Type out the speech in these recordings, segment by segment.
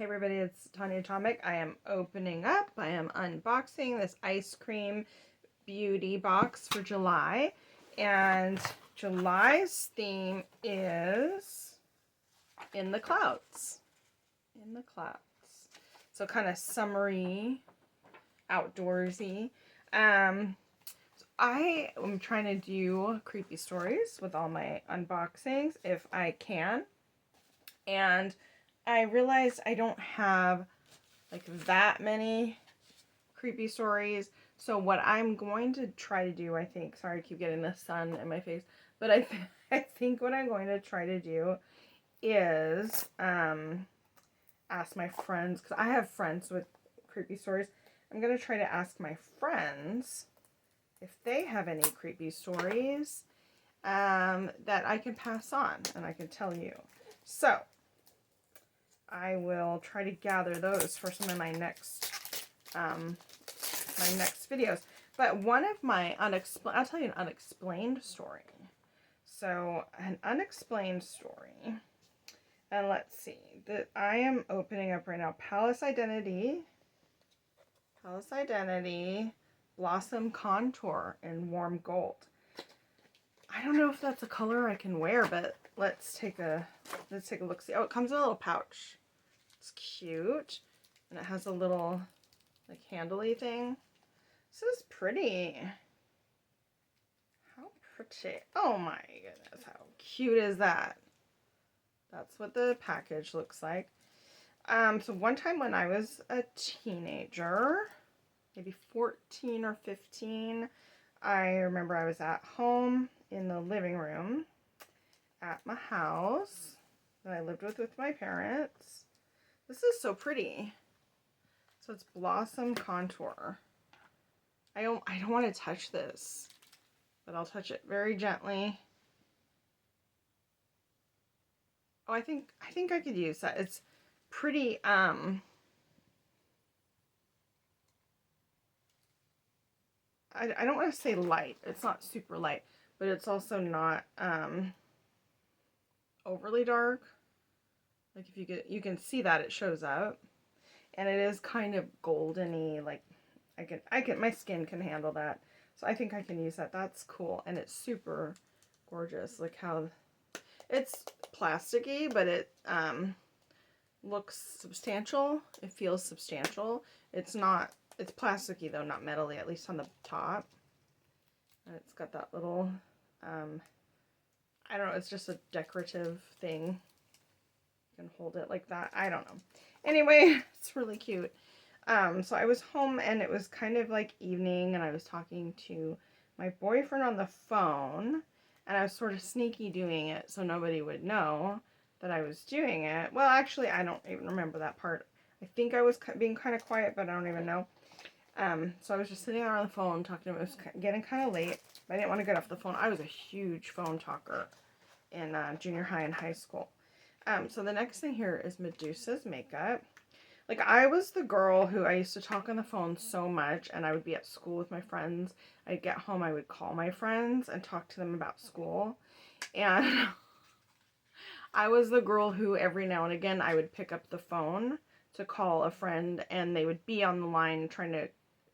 Hey everybody, it's Tanya Atomic. I am opening up, I am unboxing this Eyescream Beauty Box for July. And July's theme is in the clouds. In the clouds. So kind of summery, outdoorsy. I am trying to do creepy stories with all my unboxings if I can. And I realized I don't have like that many creepy stories. So what I'm going to try to do, I think, sorry I keep getting the sun in my face, but I think what I'm going to try to do is ask my friends, because I have friends with creepy stories. I'm going to try to ask my friends if they have any creepy stories that I can pass on and I can tell you. So I will try to gather those for some of my next videos. But one of my I'll tell you an unexplained story. So an unexplained story. And let's see. That I am opening up right now. Palace Identity. Blossom Contour in warm gold. I don't know if that's a color I can wear, but let's take a look. See, oh, it comes in a little pouch. It's cute. And it has a little like handly thing. This is pretty. How pretty. Oh my goodness. How cute is that? That's what the package looks like. So one time when I was a teenager, maybe 14 or 15, I remember I was at home in the living room at my house that I lived with my parents. This is so pretty. So it's Blossom Contour. I don't want to touch this, but I'll touch it very gently. Oh, I think I could use that. It's pretty I don't want to say light. It's not super light, but it's also not overly dark. Like if you can see that it shows up. And it is kind of golden-y, like my skin can handle that. So I think I can use that. That's cool. And it's super gorgeous. Look how it's plasticky, but it looks substantial. It feels substantial. It's plasticky though, not metally, at least on the top. And it's got that little, I don't know, it's just a decorative thing. You can hold it like that. I don't know. Anyway, it's really cute. So I was home and it was kind of like evening and I was talking to my boyfriend on the phone and I was sort of sneaky doing it so nobody would know that I was doing it. Well, actually, I don't even remember that part. I think I was being kind of quiet, but I don't even know. So I was just sitting there on the phone talking to him. It was getting kind of late, but I didn't want to get off the phone. I was a huge phone talker in junior high and high school. So the next thing here is Medusa's makeup. Like, I was the girl who I used to talk on the phone so much, and I would be at school with my friends. I'd get home, I would call my friends and talk to them about school. And I was the girl who every now and again I would pick up the phone to call a friend, and they would be on the line trying to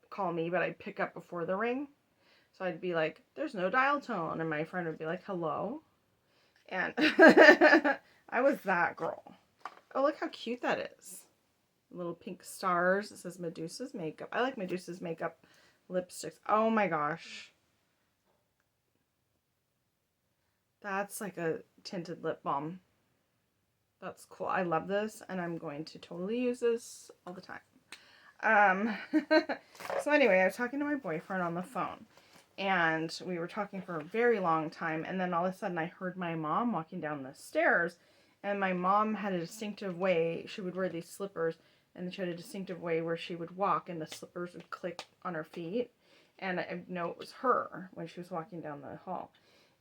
call me, but I'd pick up before the ring. So I'd be like, there's no dial tone, and my friend would be like, hello? And I was that girl. Oh, look how cute that is. Little pink stars. It says Medusa's makeup. I like Medusa's makeup lipsticks. Oh my gosh. That's like a tinted lip balm. That's cool. I love this and I'm going to totally use this all the time. So anyway, I was talking to my boyfriend on the phone and we were talking for a very long time, and then all of a sudden I heard my mom walking down the stairs, and my mom had a distinctive way. She would wear these slippers, and she had a distinctive way where she would walk and the slippers would click on her feet, and I know it was her when she was walking down the hall.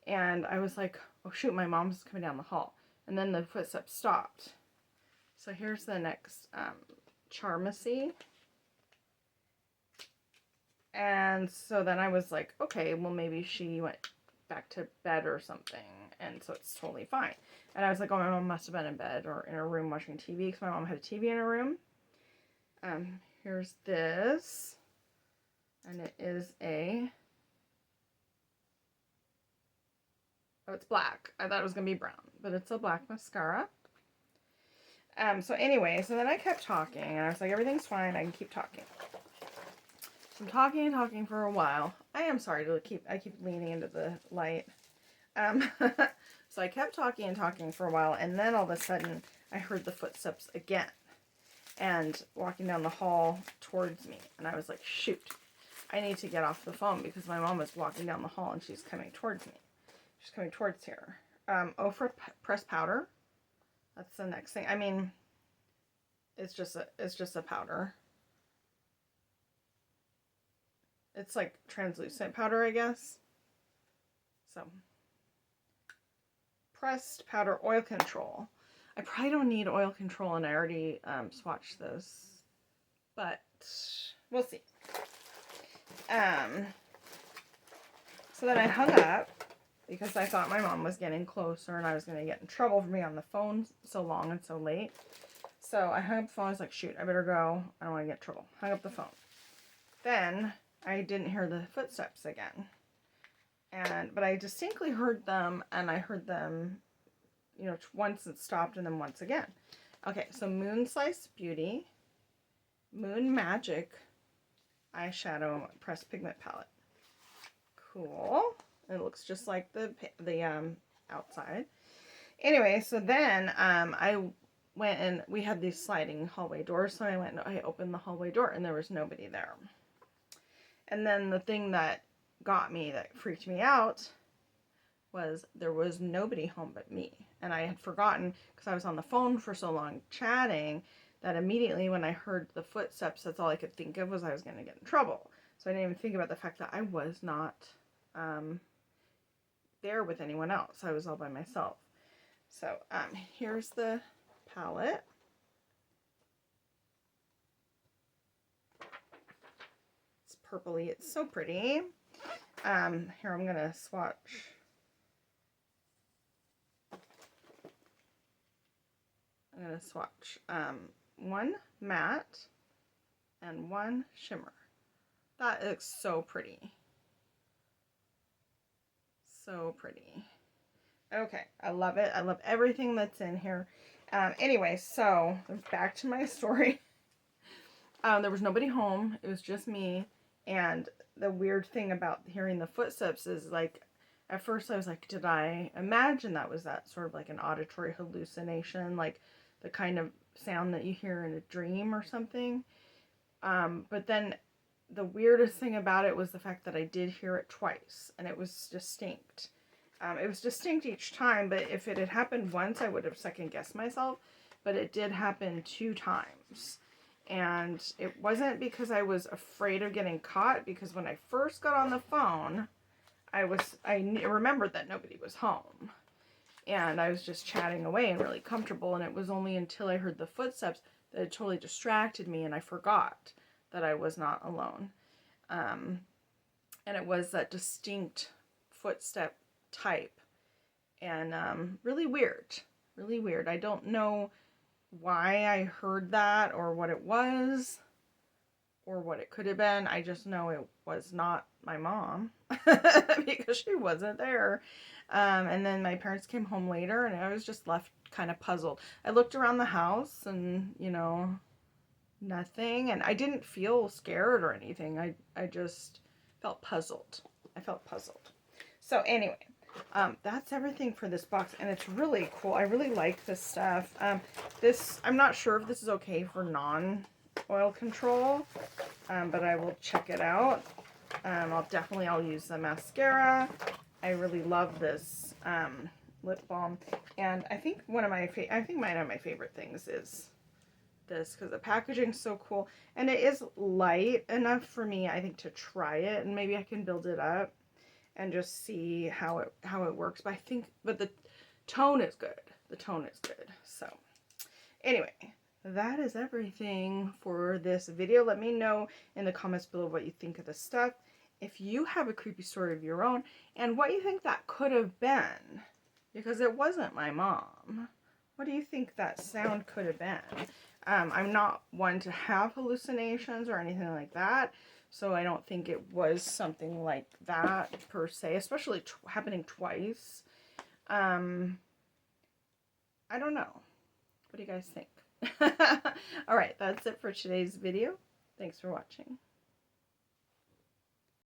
And I was like, oh shoot, my mom's coming down the hall. And then the footsteps stopped. So here's the next Charmacy. And so then I was like, okay, well maybe she went back to bed or something. and so it's totally fine. And I was like, oh, my mom must have been in bed or in her room watching TV, because my mom had a TV in her room. Here's this, and it is a, oh, it's black. I thought it was going to be brown, but it's a black mascara. So anyway, so then I kept talking, and I was like, everything's fine, I can keep talking. So I'm talking and talking for a while. I am sorry to I keep leaning into the light. So I kept talking and talking for a while, and then all of a sudden, I heard the footsteps again, and walking down the hall towards me, and I was like, shoot, I need to get off the phone, because my mom was walking down the hall, and she's coming towards me. She's coming towards here. For pressed powder. That's the next thing. I mean, it's just a powder. It's like translucent powder, I guess. So, pressed powder oil control. I probably don't need oil control, and I already swatched this, but we'll see. So then I hung up, because I thought my mom was getting closer and I was going to get in trouble for being on the phone so long and so late. So I hung up the phone. I was like, shoot, I better go. I don't want to get in trouble. Hung up the phone. Then I didn't hear the footsteps again. But I distinctly heard them, and I heard them, you know, once it stopped and then once again. Okay, so Moon Slice Beauty Moon Magic eyeshadow pressed pigment palette. Cool. It looks just like the outside. Anyway, so then I went, and we had these sliding hallway doors, so I opened the hallway door, and there was nobody there. And then the thing that got me, that freaked me out, was there was nobody home but me. And I had forgotten, because I was on the phone for so long chatting, that immediately when I heard the footsteps, that's all I could think of was I was going to get in trouble. So I didn't even think about the fact that I was not there with anyone else. I was all by myself. So here's the palette. It's purpley. It's so pretty. Here, I'm going to swatch. I'm going to swatch one matte and one shimmer. That looks so pretty. So pretty. Okay, I love it. I love everything that's in here. Anyway, so back to my story. There was nobody home. It was just me. And the weird thing about hearing the footsteps is, like, at first I was like, did I imagine that was that sort of like an auditory hallucination, like the kind of sound that you hear in a dream or something? But then the weirdest thing about it was the fact that I did hear it twice, and it was distinct. It was distinct each time, but if it had happened once, I would have second-guessed myself. But it did happen 2 times. And it wasn't because I was afraid of getting caught, because when I first got on the phone, I remembered that nobody was home. And I was just chatting away and really comfortable, and it was only until I heard the footsteps that it totally distracted me, and I forgot that I was not alone. And it was that distinct footstep type, and really weird. I don't know why I heard that, or what it was, or what it could have been. I just know it was not my mom, because she wasn't there. And then my parents came home later, and I was just left kind of puzzled. I looked around the house, and, you know, nothing. And I didn't feel scared or anything. I just felt puzzled. So anyway, that's everything for this box, and it's really cool. I really like this stuff. I'm not sure if this is okay for non-oil control, but I will check it out. I'll use the mascara. I really love this lip balm, and I think one of my favorite things is this, because the packaging's so cool, and it is light enough for me, I think, to try it, and maybe I can build it up and just see how it works. But the tone is good. So anyway, that is everything for this video. Let me know in the comments below what you think of the stuff. If you have a creepy story of your own and what you think that could have been, because it wasn't my mom. What do you think that sound could have been? I'm not one to have hallucinations or anything like that, so I don't think it was something like that per se, especially happening twice. I don't know. What do you guys think? All right, that's it for today's video. Thanks for watching.